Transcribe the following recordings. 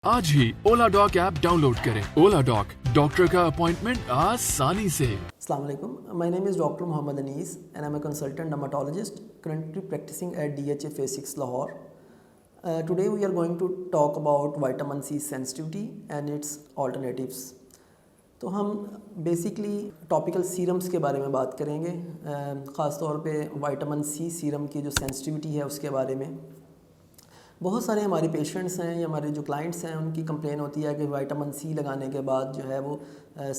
आज ही ओला dock app download करें। ओला dock, doctor का अपॉइंटमेंट आसानी से। Assalamu alaikum. My name is Dr. Muhammad Anis and I'm a consultant dermatologist currently practicing at DHA Phase 6 Lahore. Today we are going to talk about vitamin C sensitivity and its alternatives. तो हम basically topical serums के बारे में बात करेंगे, ख़ास तौर पे विटामिन सी सीरम की जो सेंसिटिविटी है उसके बारे में। बहुत सारे हमारे पेशेंट्स हैं या हमारे जो क्लाइंट्स हैं उनकी कंप्लेन होती है कि विटामिन सी लगाने के बाद जो है वो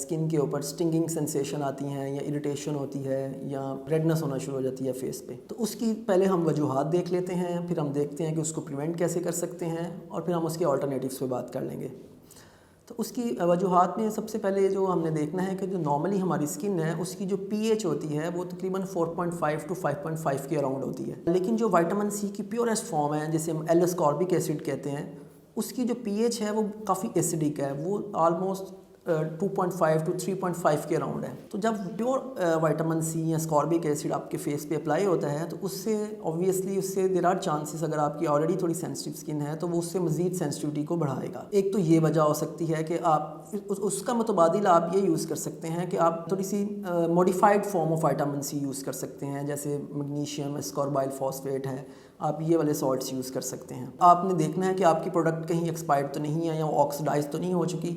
स्किन के ऊपर स्टिंगिंग सेंसेशन आती हैं या इरिटेशन होती है या रेडनेस होना शुरू हो जाती है फेस पे। तो उसकी पहले हम वजूहात देख लेते हैं, फिर हम देखते हैं कि उसको प्रिवेंट कैसे कर सकते हैं और फिर हम उसके अल्टरनेटिव्स पे बात कर लेंगे। तो उसकी वजूहात में सबसे पहले जो हमने देखना है कि जो नॉर्मली हमारी स्किन है उसकी जो पीएच होती है वो तकरीबन 4.5 टू 5.5 के अराउंड होती है। लेकिन जो विटामिन सी की प्योरेस्ट फॉर्म है जिसे हम एल एस्कॉर्बिक एसिड कहते हैं, उसकी जो पीएच है वो काफ़ी एसिडिक है, वो आलमोस्ट 2.5 टू 3.5 के अराउंड है। तो जब प्योर विटामिन सी या स्कॉर्बिक एसिड आपके फेस पे अप्लाई होता है तो उससे ऑब्वियसली उससे देर आर चांसेस, अगर आपकी ऑलरेडी थोड़ी सेंसिटिव स्किन है तो वो उससे मज़ीद सेंसिटिविटी को बढ़ाएगा। एक तो ये वजह हो सकती है कि आप उसका मुतबादिल आप ये यूज़ कर सकते हैं कि आप थोड़ी सी modified form of vitamin C use कर सकते हैं, जैसे मैग्नीशियम एस्कॉर्बाइल फॉस्फेट है, आप ये वाले सॉल्ट्स यूज़ कर सकते हैं। आपने देखना है कि आपकी प्रोडक्ट कहीं एक्सपायर्ड तो नहीं है या ऑक्सीडाइज तो नहीं हो चुकी।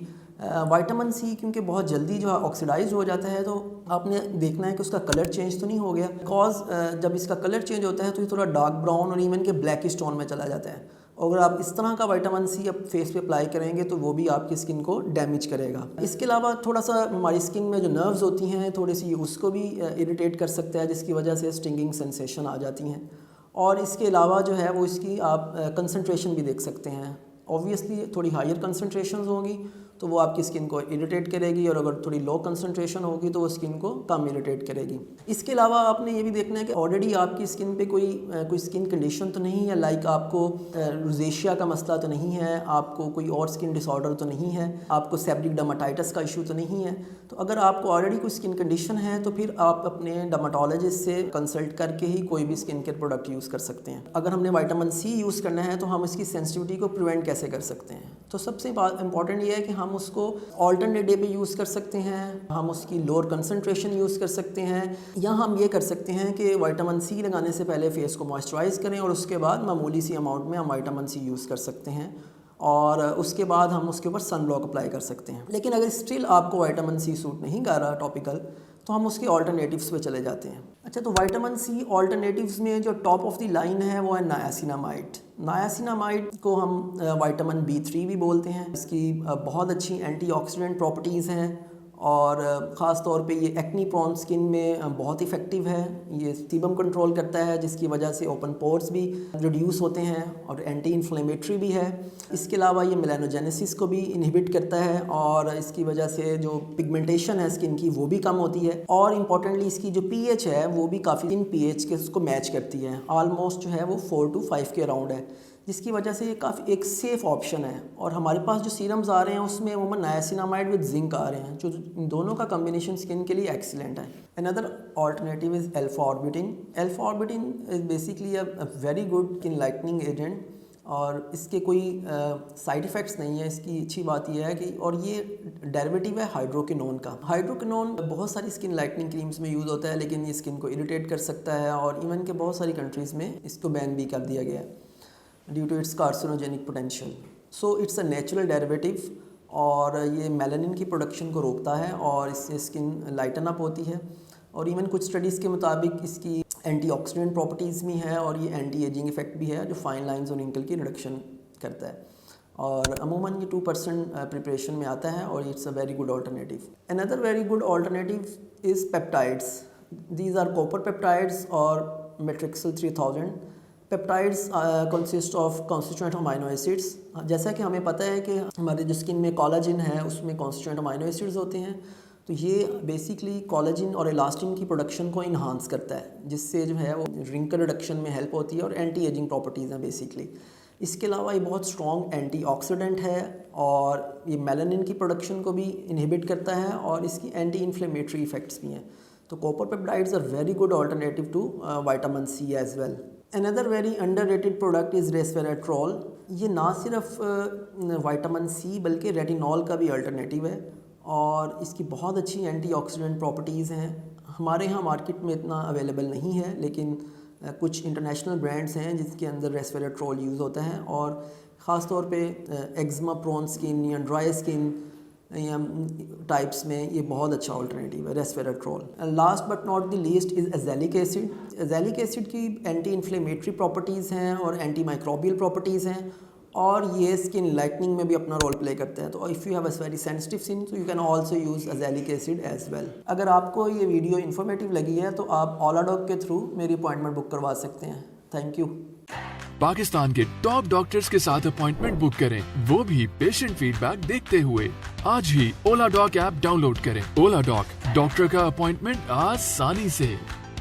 विटामिन सी क्योंकि बहुत जल्दी जो है ऑक्सीडाइज हो जाता है, तो आपने देखना है कि उसका कलर चेंज तो नहीं हो गया, बिकॉज जब इसका कलर चेंज होता है तो ये थोड़ा डार्क ब्राउन और इवन के ब्लैक स्टोन में चला जाता है। अगर आप इस तरह का विटामिन सी अब फेस पे अप्लाई करेंगे तो वो भी आपकी स्किन को डैमेज करेगा। इसके अलावा थोड़ा सा हमारी स्किन में जो नर्व्स होती हैं थोड़ी सी उसको भी इरिटेट कर सकता है, जिसकी वजह से स्टिंगिंग सेंसेशन आ जाती हैं। और इसके अलावा जो है वो इसकी आप कंसंट्रेशन भी देख सकते हैं। ऑब्वियसली थोड़ी हायर कंसंट्रेशन होंगी तो वो आपकी स्किन को इरिटेट करेगी, और अगर थोड़ी लो कंसंट्रेशन होगी तो वो स्किन को कम इरिटेट करेगी। इसके अलावा आपने ये भी देखना है कि ऑलरेडी आपकी स्किन पे कोई स्किन कंडीशन तो नहीं है, लाइक आपको रोजेशिया का मसला तो नहीं है, आपको कोई और स्किन डिसऑर्डर तो नहीं है, आपको सेबरिक डर्माटाइटिस का इशू तो नहीं है। तो अगर आपको ऑलरेडी कोई स्किन कंडीशन है तो फिर आप अपने डर्माटोलॉजिस्ट से कंसल्ट करके ही कोई भी स्किन केयर प्रोडक्ट यूज़ कर सकते हैं। अगर हमने विटामिन सी यूज़ करना है तो हम इसकी सेंसिटिविटी को प्रिवेंट कैसे कर सकते हैं, तो सबसे इंपॉर्टेंट ये है कि हम उसको ऑल्टरनेट डे पे यूज़ कर सकते हैं, हम उसकी लोअर कंसंट्रेशन यूज़ कर सकते हैं, या हम ये कर सकते हैं कि विटामिन सी लगाने से पहले फेस को मॉइस्चराइज़ करें और उसके बाद मामूली सी अमाउंट में हम विटामिन सी यूज़ कर सकते हैं, और उसके बाद हम उसके ऊपर सन ब्लॉक अप्लाई कर सकते हैं। लेकिन अगर स्टिल आपको विटामिन सी सूट नहीं कर रहा टॉपिकल, तो हम उसके ऑल्टरनेटिव्स पे चले जाते हैं। अच्छा, तो विटामिन सी ऑल्टरनेटिव्स में जो टॉप ऑफ द लाइन है वो है नायासिनामाइड। नायासिनामाइड को हम विटामिन B3 भी बोलते हैं। इसकी बहुत अच्छी एंटीऑक्सीडेंट प्रॉपर्टीज़ हैं और ख़ास तौर पे ये एक्नी प्रोन स्किन में बहुत इफ़ेक्टिव है। ये सीबम कंट्रोल करता है, जिसकी वजह से ओपन पोर्स भी रिड्यूस होते हैं, और एंटी इन्फ्लेमेटरी भी है। इसके अलावा ये मेलानोजेनेसिस को भी इनहिबिट करता है, और इसकी वजह से जो पिगमेंटेशन है स्किन की वो भी कम होती है। और इम्पॉर्टेंटली इसकी जो पीएच है वो भी काफ़ी इन पीएच के उसको मैच करती है, आलमोस्ट जो है वो 4 टू 5 के अराउंड है, जिसकी वजह से ये काफ़ी एक सेफ़ ऑप्शन है। और हमारे पास जो सीरम्स आ रहे हैं उसमें अमूमन नायासिनामाइड विद जिंक आ रहे हैं, जो इन दोनों का कम्बिनेशन स्किन के लिए एक्सीलेंट है। Another alternative is alpha arbutin. Alpha arbutin is basically a very good skin lightening agent, और इसके कोई साइड इफ़ेक्ट्स नहीं है। इसकी अच्छी बात यह है कि, और ये डेरिवेटिव है हाइड्रोकिनोन का। हाइड्रोकिनोन बहुत सारी स्किन लाइटनिंग क्रीम्स में यूज़ होता है, लेकिन ये स्किन को इरिटेट कर सकता है, और इवन के बहुत सारी कंट्रीज़ में इसको बैन भी कर दिया गया है due to its carcinogenic potential. So it's a natural derivative, और ये मेलानिन की प्रोडक्शन को रोकता है और इससे स्किन लाइटन अप होती है। और इवन कुछ स्टडीज़ के मुताबिक इसकी एंटीऑक्सीडेंट प्रॉपर्टीज़ भी है, और ये एंटी एजिंग इफेक्ट भी है जो फाइन लाइंस और रिंकल की रिडक्शन करता है। और अमूमन ये 2% प्रिपरेशन में आता है, और it's a very good alternative. Another very good alternative is peptides. These are copper peptides और Matrixyl 3000। Peptides consist of constituent amino acids. जैसा कि हमें पता है कि हमारे जो स्किन में कोलाजिन है उसमें कॉन्स्टिट्यूएंट अमाइनो एसिड्स होते हैं, तो ये बेसिकली कोलाजिन और इलास्टिन की प्रोडक्शन को इन्हांस करता है, जिससे जो है वो रिंकल रिडक्शन में हेल्प होती है, और एंटी एजिंग प्रॉपर्टीज़ हैं बेसिकली। इसके अलावा ये बहुत स्ट्रॉन्ग एंटीऑक्सीडेंट है, और ये मेलानिन की प्रोडक्शन को भी इनहिबिट करता है, और इसकी एंटी इन्फ्लेमेटरी इफेक्ट्स भी हैं। तो copper peptides are very good alternative to vitamin C as well. Another very underrated product is resveratrol. ये ना सिर्फ विटामिन सी बल्कि रेटिनॉल का भी अल्टरनेटिव है और इसकी बहुत अच्छी एंटीऑक्सीडेंट प्रॉपर्टीज़ हैं। हमारे यहाँ मार्केट में इतना अवेलेबल नहीं है, लेकिन कुछ इंटरनेशनल ब्रांड्स हैं जिसके अंदर रेस्वेराट्रोल यूज़ होता है और ख़ास तौर पे एक्ज़मा प्रोन स्किन या ड्राई स्किन या टाइप्स में ये बहुत अच्छा अल्टरनेटिव है resveratrol. Last but not the least is azelaic acid. Azelaic acid की एंटी इन्फ्लेमेटरी प्रॉपर्टीज़ हैं और एंटी माइक्रोबियल प्रॉपर्टीज़ हैं और ये स्किन लाइटनिंग में भी अपना रोल प्ले करते हैं। तो if you have a very sensitive skin तो you can also use azelaic acid as well. अगर आपको ये वीडियो इन्फॉर्मेटिव लगी है तो आप ओलाडॉग के थ्रू मेरी अपॉइंटमेंट बुक करवा सकते हैं। Thank you. पाकिस्तान के टॉप डॉक्टर्स के साथ अपॉइंटमेंट बुक करें, वो भी पेशेंट फीडबैक देखते हुए। आज ही ओलाडॉग ऐप डाउनलोड करें। ओलाडॉग, डॉक्टर का अपॉइंटमेंट आसानी से।